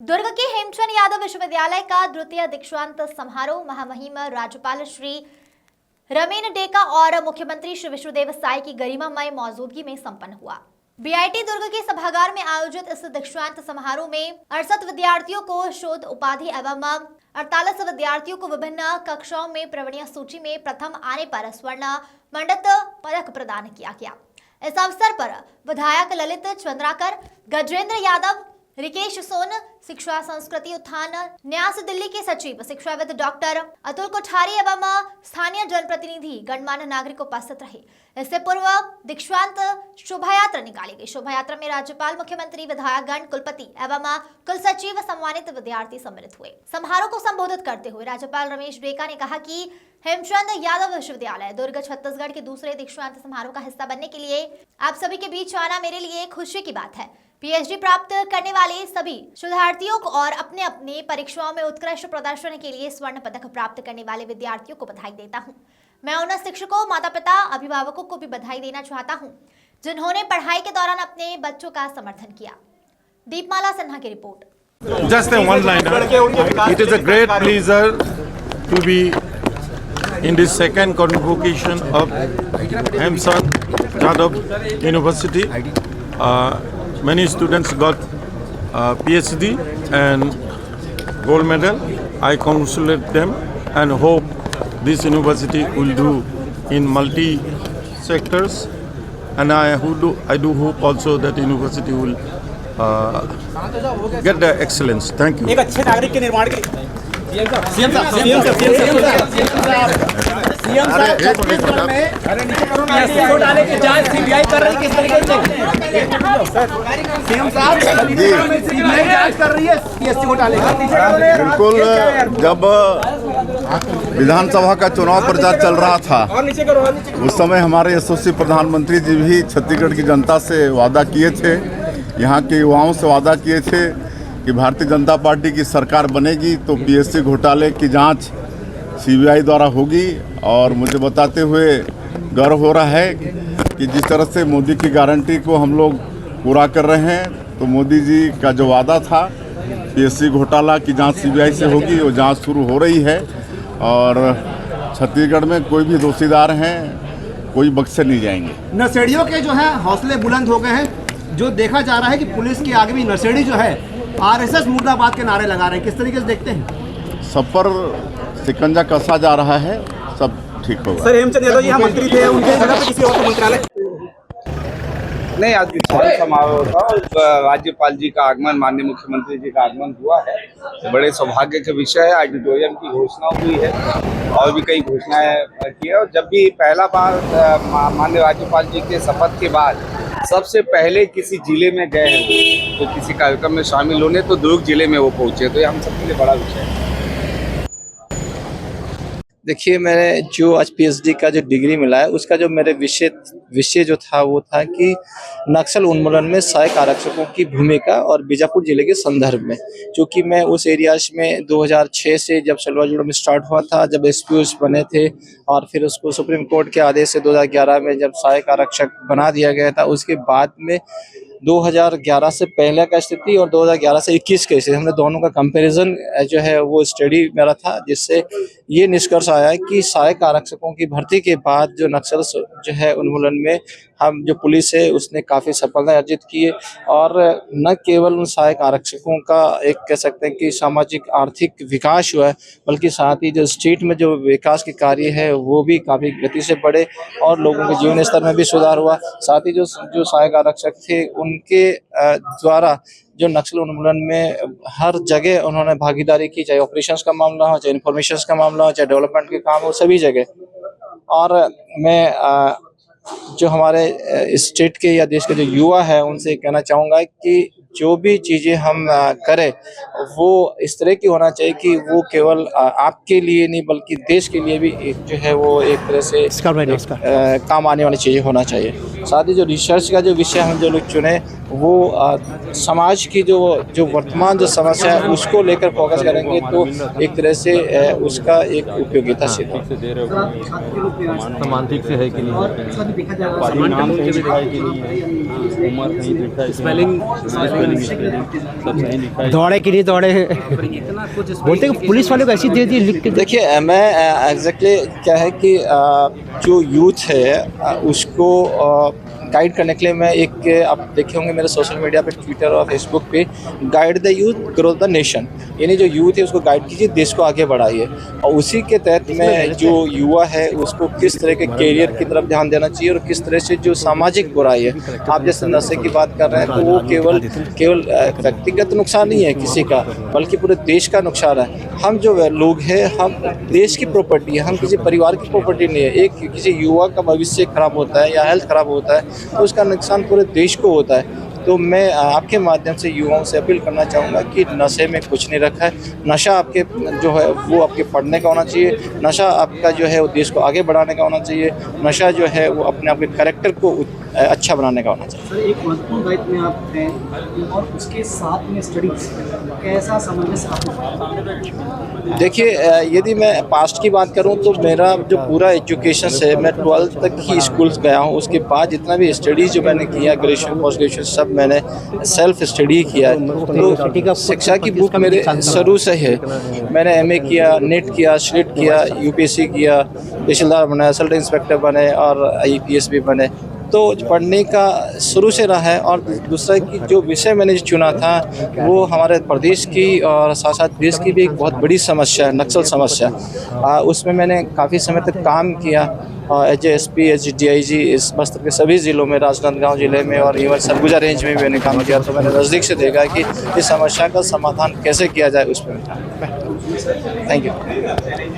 दुर्ग के हेमचंद यादव विश्वविद्यालय का द्वितीय दीक्षांत समारोह महामहिम राज्यपाल श्री रमेन डेका और मुख्यमंत्री श्री विष्णुदेव साय की गरिमामय मौजूदगी में संपन्न हुआ। बीआईटी दुर्ग के सभागार में आयोजित इस दीक्षांत समारोह में 68 विद्यार्थियों को शोध उपाधि एवं 48 विद्यार्थियों को विभिन्न कक्षाओं में प्रवीणीय सूची में प्रथम आने पर स्वर्ण मंडित पदक प्रदान किया गया। इस अवसर पर विधायक ललित चंद्राकर, गजेंद्र यादव, रिकेश सोन, शिक्षा संस्कृति उत्थान न्यास दिल्ली के सचिव शिक्षाविद डॉक्टर अतुल कोठारी एवं स्थानीय जनप्रतिनिधि गणमान्य नागरिक उपस्थित रहे। इससे पूर्व दीक्षांत शोभा यात्रा निकाली गई। शोभा यात्रा में राज्यपाल, मुख्यमंत्री, विधायकगण, कुलपति एवं कुल सचिव, सम्मानित विद्यार्थी सम्मिलित हुए। समारोह को संबोधित करते हुए राज्यपाल रमेश डेका ने कहा कि हेमचंद यादव विश्वविद्यालय दुर्ग छत्तीसगढ़ के दूसरे दीक्षांत समारोह का हिस्सा बनने के लिए आप सभी के बीच आना मेरे लिए खुशी की बात है। पीएचडी प्राप्त करने वाले सभी शोधार्थियों को और अपने अपने परीक्षाओं में उत्कृष्ट प्रदर्शन के लिए स्वर्ण पदक प्राप्त करने वाले विद्यार्थियों को बधाई देता हूं। मैं उन शिक्षकों, माता पिता, अभिभावकों को भी बधाई देना चाहता हूं जिन्होंने पढ़ाई के दौरान अपने बच्चों का समर्थन किया। दीपमाला सिन्हा की report. Just a one-liner. It is a great pleasure to be in this second convocation of Hemchand Yadav University. Many students got PhD and gold medal. I congratulate them and hope this university will do in multi sectors. And I do hope also that university will get the excellence. Thank you. एक अच्छे नागरिक के निर्माण के CM साहब छत्तीसगढ़ में डाले की जांच सीबीआई कर रही किस तरीके से सीएम साहब छत्तीसगढ़ में सीबीआई जांच कर रही है पीएससी घोटाले का। बिल्कुल, जब विधानसभा का चुनाव प्रचार चल रहा था उस समय हमारे यशस्वी प्रधानमंत्री जी भी छत्तीसगढ़ की जनता से वादा किए थे, यहाँ के युवाओं से वादा किए थे कि भारतीय जनता पार्टी की सरकार बनेगी तो पीएससी घोटाले की जांच सीबीआई द्वारा होगी। और मुझे बताते हुए गर्व हो रहा है कि जिस तरह से मोदी की गारंटी को हम लोग पूरा कर रहे हैं, तो मोदी जी का जो वादा था पीएससी घोटाला की जांच सीबीआई से होगी, वो जांच शुरू हो रही है। और छत्तीसगढ़ में कोई भी दोषीदार हैं, कोई बख्शे नहीं जाएंगे। नशेड़ियों के जो है हौसले बुलंद हो गए हैं। जो देखा जा रहा है कि पुलिस के आगे भी नशेड़ी जो है आरएसएस मुर्दाबाद के नारे लगा रहे हैं, किस तरीके से देखते हैं? सब पर शिकंजा कसा जा रहा है, सब ठीक होगा। सर, हेमचंद यादव जी यहाँ मंत्री थे, उनके जगह पे किसी और को मंत्रालय नहीं, आज दीक्षांत समारोह था और राज्यपाल जी का आगमन, माननीय मुख्यमंत्री जी का आगमन हुआ है। तो बड़े सौभाग्य का विषय है। ऑडिटोरियम की घोषणा हुई है और भी कई घोषणाएं की है। और जब भी पहला बार माननीय राज्यपाल जी के शपथ के बाद सबसे पहले किसी जिले में गए हैं, तो किसी कार्यक्रम में शामिल होने, तो दुर्ग जिले में वो पहुंचे, तो ये हम सबके लिए बड़ा विषय है। देखिए, मैंने जो आज पीएचडी का जो डिग्री मिला है उसका जो मेरे विषय जो था वो था कि नक्सल उन्मूलन में सहायक आरक्षकों की भूमिका और बीजापुर जिले के संदर्भ में। क्योंकि मैं उस एरियाज में 2006 से जब सलवाजुड़ा में स्टार्ट हुआ था, जब एसपीओस बने थे और फिर उसको सुप्रीम कोर्ट के आदेश से 2011 में जब सहायक आरक्षक बना दिया गया था, उसके बाद में 2011 से पहले का स्थिति और 2011 से 21 की स्थिति, हमने दोनों का कंपैरिजन जो है वो स्टडी मेरा था, जिससे ये निष्कर्ष आया कि सहायक आरक्षकों की भर्ती के बाद जो नक्सल जो है उन्मूलन में हम जो पुलिस है उसने काफ़ी सफलता अर्जित की है। और न केवल उन सहायक आरक्षकों का एक कह सकते हैं कि सामाजिक आर्थिक विकास हुआ है, बल्कि साथ ही जो स्टेट में जो विकास के कार्य है वो भी काफ़ी गति से बढ़े और लोगों के जीवन स्तर में भी सुधार हुआ। साथ ही जो सहायक आरक्षक थे उनके द्वारा जो नक्सल उन्मूलन में हर जगह उन्होंने भागीदारी की, चाहे ऑपरेशंस का मामला हो, चाहे इन्फॉर्मेशन का मामला हो, चाहे डेवलपमेंट के काम हो, सभी जगह। और मैं जो हमारे स्टेट के या देश के जो युवा है उनसे कहना चाहूँगा कि जो भी चीज़ें हम करें वो इस तरह की होना चाहिए कि वो केवल आपके लिए नहीं बल्कि देश के लिए भी जो है वो एक तरह से काम आने वाली चीज़ें होना चाहिए। साथ ही जो रिसर्च का जो विषय हम जो लोग चुने वो समाज की जो वर्तमान जो समस्या है उसको लेकर फोकस करेंगे तो एक तरह से उसका एक उपयोगिता सिद्ध होगी। मानसिक से है कि नहीं, दौड़े कि नहीं दौड़े बोलते हैं कि पुलिस वाले को ऐसी दे दी लिख के। देखिए मैं एग्जैक्टली क्या है कि जो यूथ है उसको गाइड करने के लिए मैं एक आप देखे होंगे मेरे सोशल मीडिया पे ट्विटर और फेसबुक पे guide the youth grow the nation, यानी जो यूथ है उसको गाइड कीजिए, देश को आगे बढ़ाइए। और उसी के तहत में जो युवा है उसको किस तरह के कैरियर की तरफ ध्यान देना चाहिए और किस तरह से जो सामाजिक बुराई है, आप जैसे नशे की बात कर रहे हैं तो वो केवल व्यक्तिगत नुकसान नहीं है किसी का, बल्कि पूरे देश का नुकसान है। हम जो लोग हैं हम देश की प्रॉपर्टी है, हम किसी परिवार की प्रॉपर्टी नहीं है। एक किसी युवा का भविष्य खराब होता है या हेल्थ खराब होता है तो उसका नुकसान पूरे देश को होता है। तो मैं आपके माध्यम से युवाओं से अपील करना चाहूँगा कि नशे में कुछ नहीं रखा है। नशा आपके जो है वो आपके पढ़ने का होना चाहिए, नशा आपका जो है वो देश को आगे बढ़ाने का होना चाहिए, नशा जो है वो अपने आपके कैरेक्टर को अच्छा बनाने का होना चाहिए। सर एक महत्वपूर्ण दायित्व में आप हैं और उसके साथ में स्टडीज कैसा सामंजस्य आप? देखिए यदि मैं पास्ट की बात करूं तो मेरा जो पूरा एजुकेशन है मैं 12th तक ही स्कूल गया हूं, उसके बाद जितना भी स्टडीज़ जो मैंने किया ग्रेजुएशन पोस्ट ग्रेजुएशन सब मैंने सेल्फ स्टडी किया। तो शिक्षा की बुक मेरे शुरू से है। मैंने MA किया, नेट किया, स्लिट किया, UPSC किया, तहसीलदार बने, असल्ट इंस्पेक्टर बने और IPS भी बने। तो पढ़ने का शुरू से रहा है। और दूसरा कि जो विषय मैंने चुना था वो हमारे प्रदेश की और साथ साथ देश की भी एक बहुत बड़ी समस्या है, नक्सल समस्या। उसमें मैंने काफ़ी समय तक काम किया एज SP एज DIG इस बस्तर के सभी ज़िलों में, राजनांदगांव ज़िले में और इवन सरगुजा रेंज में भी मैंने काम किया। तो मैंने नज़दीक से देखा कि इस समस्या का समाधान कैसे किया जाए उस पर। Thank you.